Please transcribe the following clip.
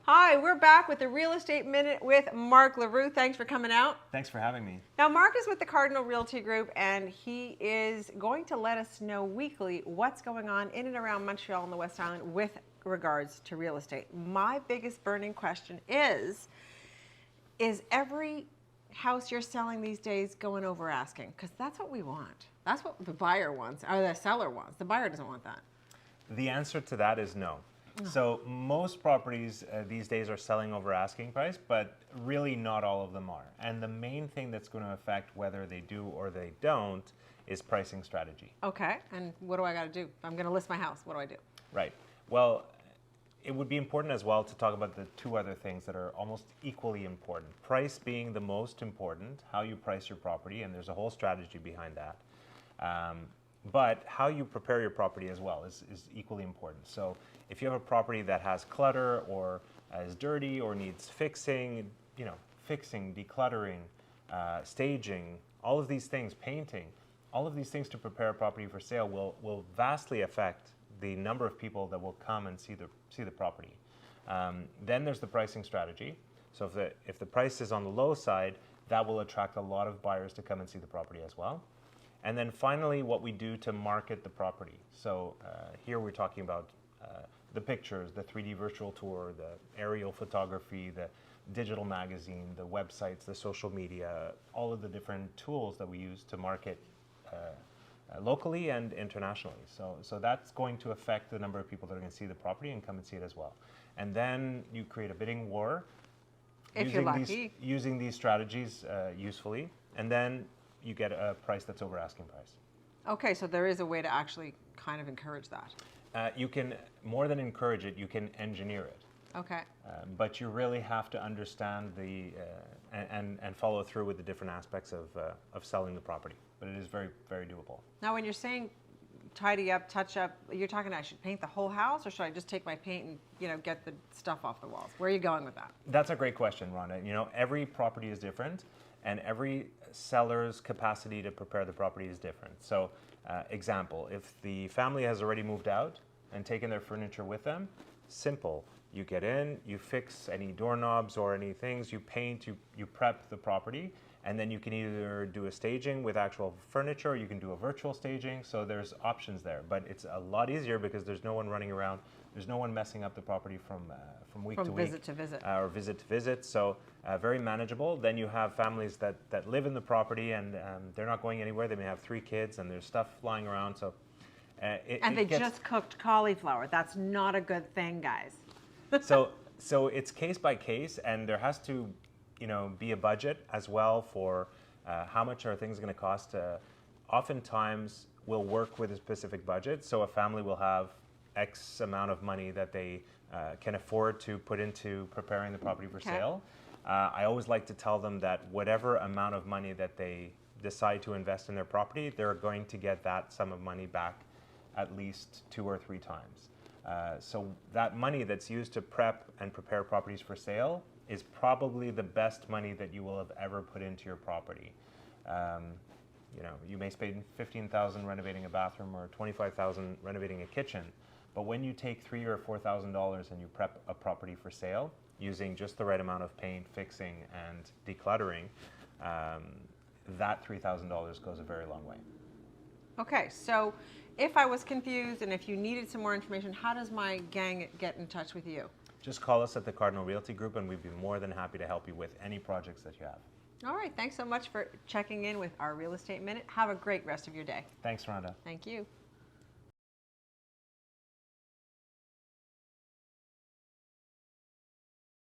Hi, we're back with the Real Estate Minute with Marc Leroux. Thanks for coming out. Thanks for having me. Now, Marc is with the Cardinal Realty Group, and he is going to let us know weekly what's going on in and around Montreal and the West Island with regards to real estate. My biggest burning question is every house you're selling these days going over asking? Because that's what we want. That's what the buyer wants, or the seller wants. The buyer doesn't want that. The answer to that is no. So most properties these days are selling over asking price, but really not all of them are. And the main thing that's going to affect whether they do or they don't is pricing strategy. Okay, and what do I got to do? I'm going to list my house. What do I do? Right. Well, it would be important as well to talk about the two other things that are almost equally important. Price being the most important, how you price your property, and there's a whole strategy behind that. But how you prepare your property as well is equally important. So if you have a property that has clutter or is dirty or needs fixing, fixing, decluttering, staging, all of these things, painting, all of these things to prepare a property for sale will vastly affect the number of people that will come and see the property. Then there's the pricing strategy. So if the price is on the low side, that will attract a lot of buyers to come and see the property as well. And then finally, what we do to market the property. So here we're talking about the pictures, the 3D virtual tour, the aerial photography, the digital magazine, the websites, the social media, all of the different tools that we use to market locally and internationally. So that's going to affect the number of people that are going to see the property and come and see it as well. And then you create a bidding war. If you're lucky. Using these strategies usefully. And then you get a price that's over asking price. Okay, so there is a way to actually kind of encourage that. You can, more than encourage it, you can engineer it. Okay. But you really have to understand and follow through with the different aspects of selling the property. But it is very, very doable. Now, when you're saying tidy up, touch up, you're talking I should paint the whole house, or should I just take my paint and get the stuff off the walls? Where are you going with that? That's a great question, Rhonda. Every property is different, and every seller's capacity to prepare the property is different. So, example, if the family has already moved out and taken their furniture with them, simple. You get in, you fix any doorknobs or any things, you paint, you prep the property, and then you can either do a staging with actual furniture, or you can do a virtual staging, so there's options there. But it's a lot easier because there's no one running around, there's no one messing up the property from week to week. From visit to visit. Or visit to visit, so very manageable. Then you have families that live in the property and they're not going anywhere. They may have 3 kids and there's stuff flying around, so they just cooked cauliflower. That's not a good thing, guys. So it's case by case, and there has to be a budget as well for how much are things going to cost. Oftentimes we'll work with a specific budget, so a family will have X amount of money that they can afford to put into preparing the property for sale. I always like to tell them that whatever amount of money that they decide to invest in their property, they're going to get that sum of money back at least 2 or 3 times. So that money that's used to prep and prepare properties for sale is probably the best money that you will have ever put into your property. You may spend $15,000 renovating a bathroom or $25,000 renovating a kitchen, but when you take $3,000 or $4,000 and you prep a property for sale using just the right amount of paint, fixing, and decluttering, that $3,000 goes a very long way. Okay, so if I was confused and if you needed some more information, how does my gang get in touch with you? Just call us at the Cardinal Realty Group and we'd be more than happy to help you with any projects that you have. All right, thanks so much for checking in with our Real Estate Minute. Have a great rest of your day. Thanks, Rhonda. Thank you.